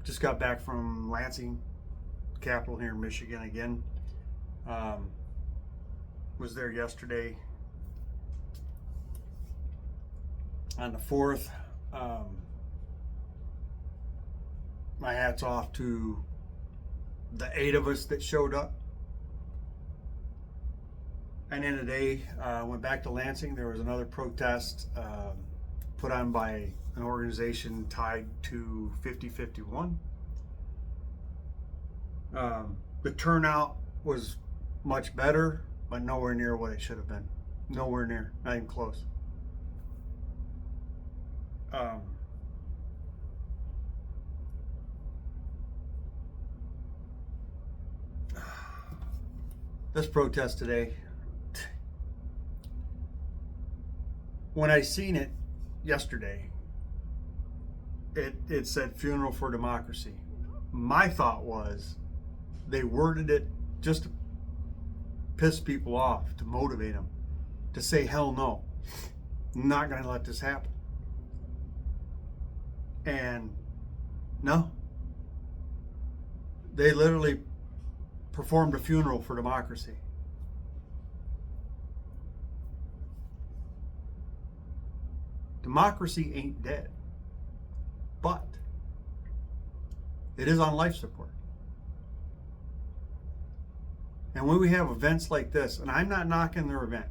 Just got back from Lansing, capital here in Michigan again. Um, was there yesterday on the 4th. My hat's off to the 8 of us that showed up. And then today, went back to Lansing. There was another protest put on by an organization tied to 5051. The turnout was much better, but nowhere near what it should have been. Nowhere near, not even close. This protest today, when I seen it yesterday, it said funeral for democracy. My thought was they worded it just to piss people off, to motivate them, to say, hell no, I'm not going to let this happen. And no, they literally performed a funeral for democracy. Democracy ain't dead, but it is on life support. And when we have events like this, and I'm not knocking their event,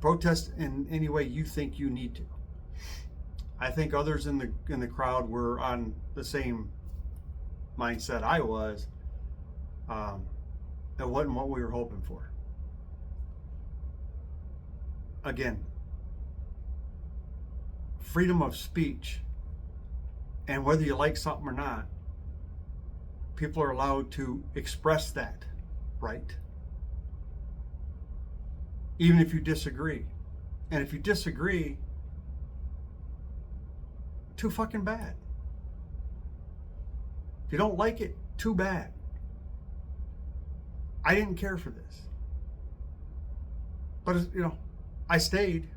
protest in any way you think you need to. I think others in the crowd were on the same mindset I was. It wasn't what we were hoping for. Again, freedom of speech, and whether you like something or not, people are allowed to express that right, even if you disagree. And if you disagree, too fucking bad. If you don't like it, too bad. I didn't care for this, but I stayed.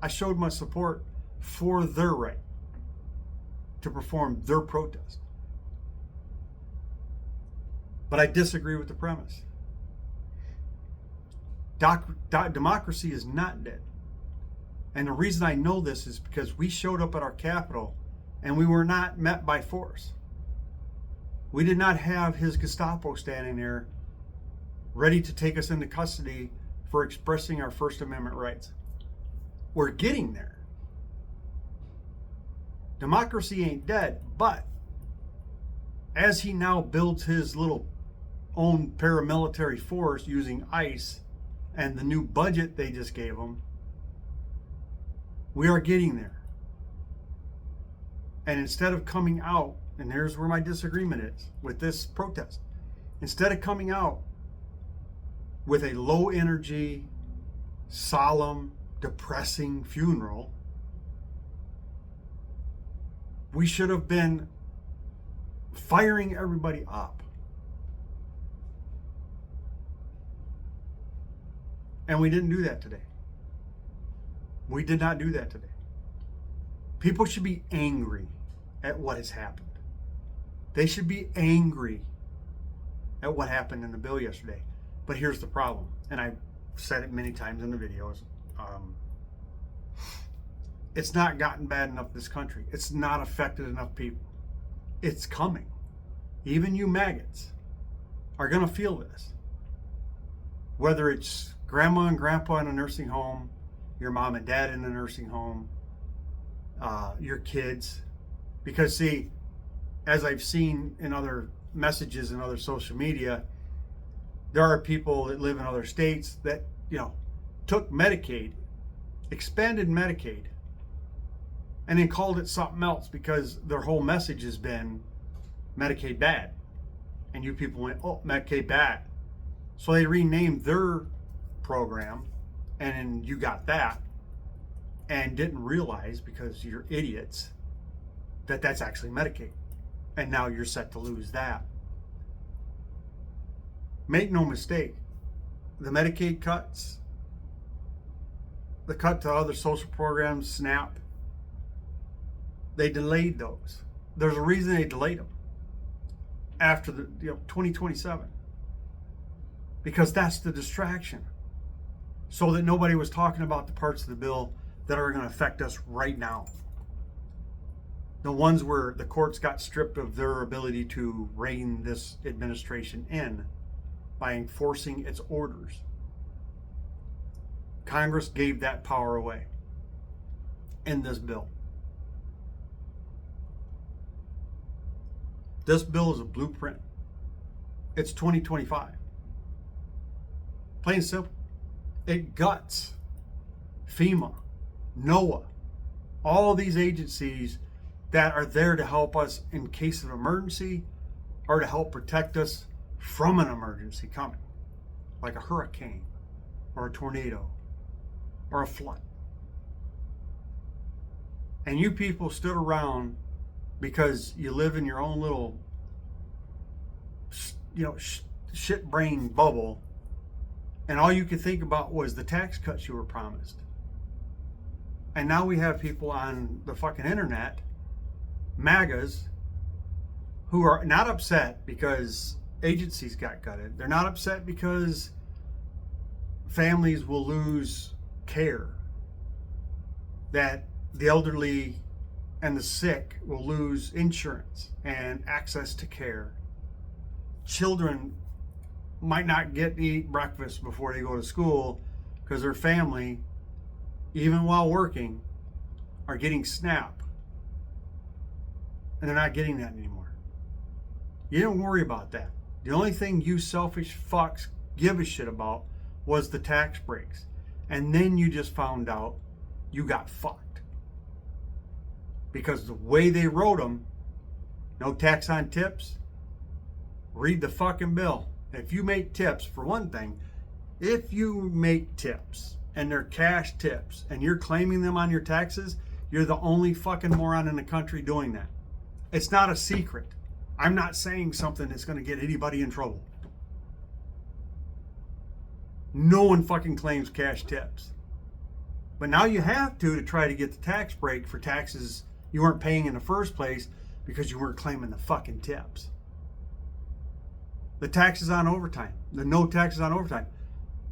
I showed my support for their right to perform their protest. But I disagree with the premise. Democracy is not dead. And the reason I know this is because we showed up at our Capitol and we were not met by force. We did not have his Gestapo standing there ready to take us into custody for expressing our First Amendment rights. We're getting there. Democracy ain't dead, but as he now builds his little own paramilitary force using ICE and the new budget they just gave him, we are getting there. And instead of coming out, and here's where my disagreement is with this protest, instead of coming out with a low energy, solemn, depressing funeral, we should have been firing everybody up. And we didn't do that today. We did not do that today. People should be angry at what has happened. They should be angry at what happened in the bill yesterday. But here's the problem, and I've said it many times in the videos. It's not gotten bad enough in this country. It's not affected enough people. It's coming. Even you maggots are going to feel this. Whether it's grandma and grandpa in a nursing home, your mom and dad in a nursing home, your kids. Because see, as I've seen in other messages and other social media, there are people that live in other states that, took Medicaid, expanded Medicaid, and then called it something else because their whole message has been Medicaid bad. And you people went, oh, Medicaid bad. So they renamed their program, and then you got that and didn't realize, because you're idiots, that that's actually Medicaid. And now you're set to lose that. Make no mistake, the Medicaid cuts, the cut to other social programs, SNAP, They delayed those. There's a reason they delayed them after the 2027, because that's the distraction, so that nobody was talking about the parts of the bill that are going to affect us right now. The ones where the courts got stripped of their ability to rein this administration in by enforcing its orders. Congress gave that power away in this bill. This bill is a blueprint. It's 2025. Plain and simple. It guts FEMA, NOAA, all these agencies that are there to help us in case of emergency or to help protect us from an emergency coming, like a hurricane or a tornado or a flood. And you people stood around because you live in your own little, shit brain bubble, and all you could think about was the tax cuts you were promised. And now we have people on the fucking internet, MAGAs, who are not upset because agencies got gutted. They're not upset because families will lose care, that the elderly and the sick will lose insurance and access to care. Children might not get to eat breakfast before they go to school because their family, even while working, are getting SNAP. And they're not getting that anymore. You didn't worry about that. The only thing you selfish fucks give a shit about was the tax breaks. And then you just found out you got fucked. Because the way they wrote them, no tax on tips, read the fucking bill. If you make tips, for one thing, if you make tips and they're cash tips and you're claiming them on your taxes, you're the only fucking moron in the country doing that. It's not a secret. I'm not saying something that's going to get anybody in trouble. No one fucking claims cash tips. But now you have to try to get the tax break for taxes you weren't paying in the first place because you weren't claiming the fucking tips. The taxes on overtime, the no taxes on overtime,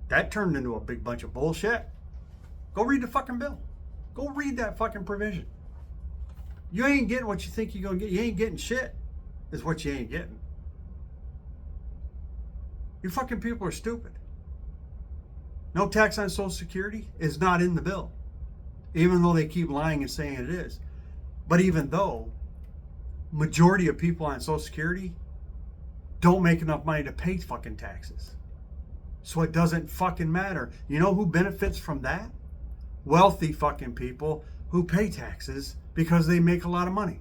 that turned into a big bunch of bullshit. Go read the fucking bill. Go read that fucking provision. You ain't getting what you think you're going to get. You ain't getting shit, is what you ain't getting. You fucking people are stupid. No tax on Social Security is not in the bill, even though they keep lying and saying it is. But even though majority of people on Social Security don't make enough money to pay fucking taxes. So it doesn't fucking matter. You know who benefits from that? Wealthy fucking people who pay taxes because they make a lot of money.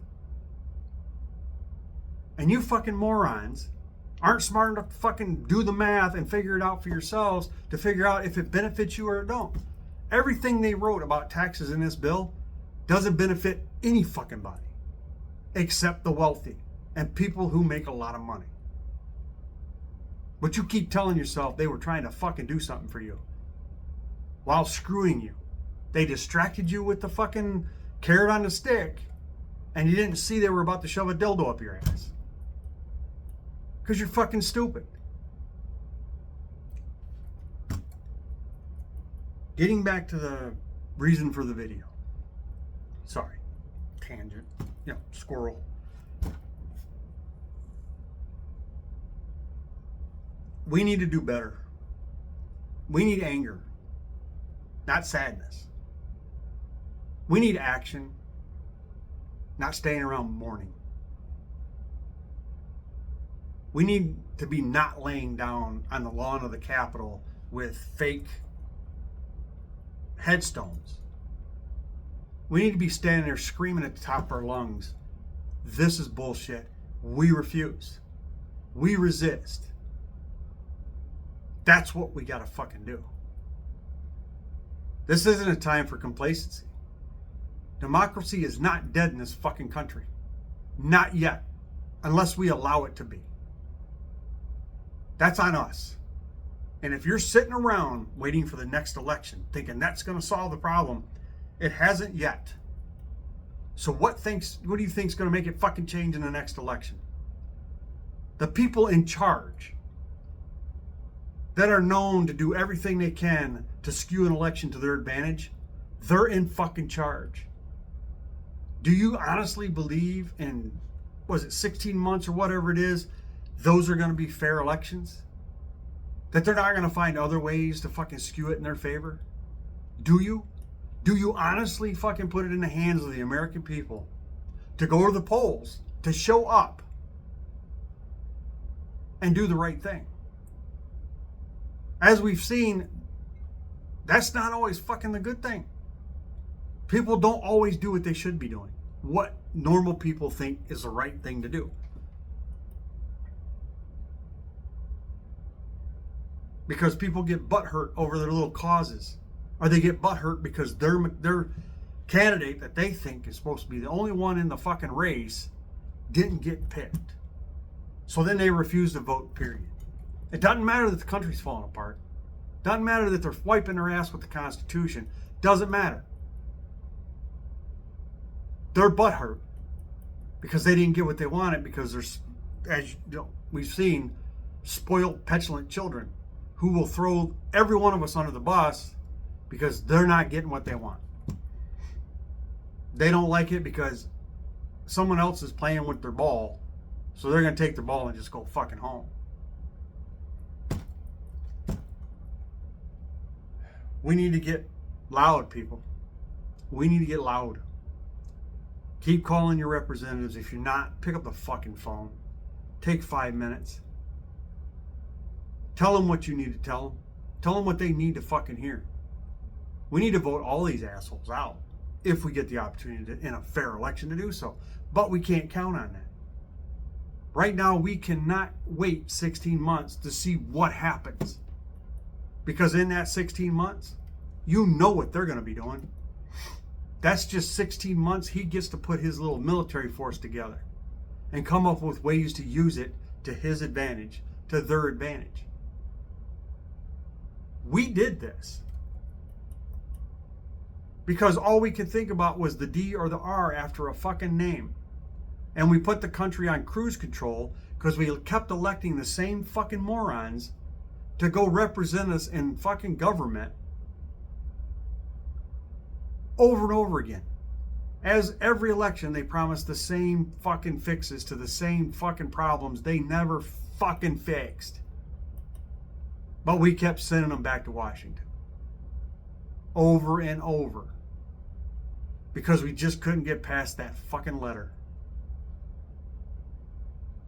And you fucking morons aren't smart enough to fucking do the math and figure it out for yourselves to figure out if it benefits you or it don't. Everything they wrote about taxes in this bill doesn't benefit any fucking body except the wealthy and people who make a lot of money. But you keep telling yourself they were trying to fucking do something for you while screwing you. They distracted you with the fucking carrot on the stick, and you didn't see they were about to shove a dildo up your ass. Because you're fucking stupid. Getting back to the reason for the video. Sorry. Tangent. Squirrel. We need to do better. We need anger, not sadness. We need action, not staying around mourning. We need to be not laying down on the lawn of the Capitol with fake headstones. We need to be standing there screaming at the top of our lungs, this is bullshit. We refuse. We resist. That's what we gotta fucking do. This isn't a time for complacency. Democracy is not dead in this fucking country. Not yet. Unless we allow it to be. That's on us. And if you're sitting around waiting for the next election, thinking that's gonna solve the problem, it hasn't yet. So what do you think is going to make it fucking change in the next election? The people in charge that are known to do everything they can to skew an election to their advantage, they're in fucking charge. Do you honestly believe in, was it 16 months or whatever it is, those are going to be fair elections? That they're not going to find other ways to fucking skew it in their favor? Do you? Do you honestly fucking put it in the hands of the American people to go to the polls, to show up and do the right thing? As we've seen, that's not always fucking the good thing. People don't always do what they should be doing, what normal people think is the right thing to do. Because people get butthurt over their little causes. Or they get butthurt because their candidate that they think is supposed to be the only one in the fucking race didn't get picked. So then they refuse to vote, period. It doesn't matter that the country's falling apart. Doesn't matter that they're wiping their ass with the Constitution. Doesn't matter. They're butthurt because they didn't get what they wanted, because there's, as we've seen, spoiled, petulant children who will throw every one of us under the bus because they're not getting what they want. They don't like it because someone else is playing with their ball, so they're going to take their ball and just go fucking home. We need to get loud, people. We need to get loud. Keep calling your representatives. If you're not, pick up the fucking phone. Take 5 minutes. Tell them what you need to tell them. Tell them what they need to fucking hear. We need to vote all these assholes out if we get the opportunity to, in a fair election, to do so. But we can't count on that. Right now, we cannot wait 16 months to see what happens. Because in that 16 months, you know what they're going to be doing. That's just 16 months he gets to put his little military force together and come up with ways to use it to his advantage, to their advantage. We did this because all we could think about was the D or the R after a fucking name. And we put the country on cruise control because we kept electing the same fucking morons to go represent us in fucking government over and over again. As every election, they promised the same fucking fixes to the same fucking problems they never fucking fixed. But we kept sending them back to Washington. Over and over. Because we just couldn't get past that fucking letter.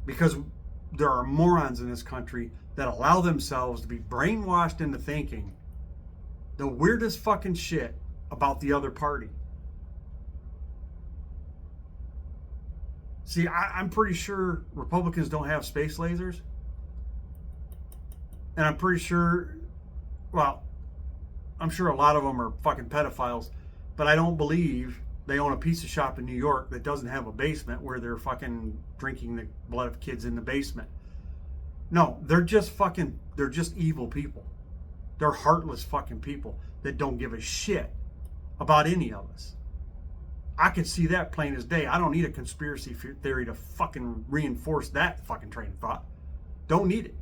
Because there are morons in this country that allow themselves to be brainwashed into thinking the weirdest fucking shit about the other party. See, I'm pretty sure Republicans don't have space lasers. And I'm pretty sure, well, I'm sure a lot of them are fucking pedophiles, but I don't believe they own a pizza shop in New York that doesn't have a basement where they're fucking drinking the blood of kids in the basement. No, they're just evil people. They're heartless fucking people that don't give a shit about any of us. I could see that plain as day. I don't need a conspiracy theory to fucking reinforce that fucking train of thought. Don't need it.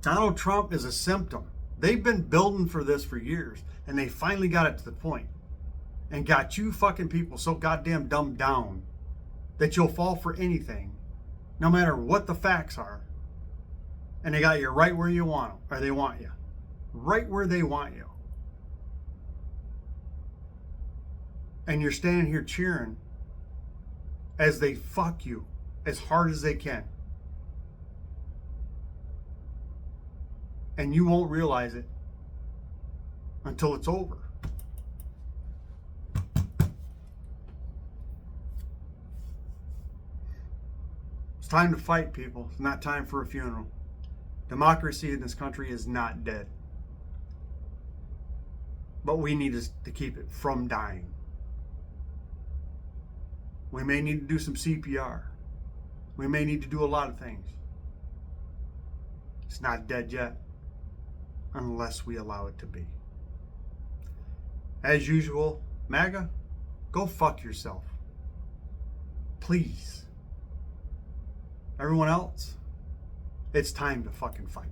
Donald Trump is a symptom. They've been building for this for years, and they finally got it to the point and got you fucking people so goddamn dumbed down that you'll fall for anything, no matter what the facts are. And they got you right where you want them, or they want you. Right where they want you. And you're standing here cheering as they fuck you as hard as they can. And you won't realize it until it's over. It's time to fight, people. It's not time for a funeral. Democracy in this country is not dead. But we need to keep it from dying. We may need to do some CPR. We may need to do a lot of things. It's not dead yet, unless we allow it to be. As usual, MAGA, go fuck yourself. Please. Everyone else, it's time to fucking fight.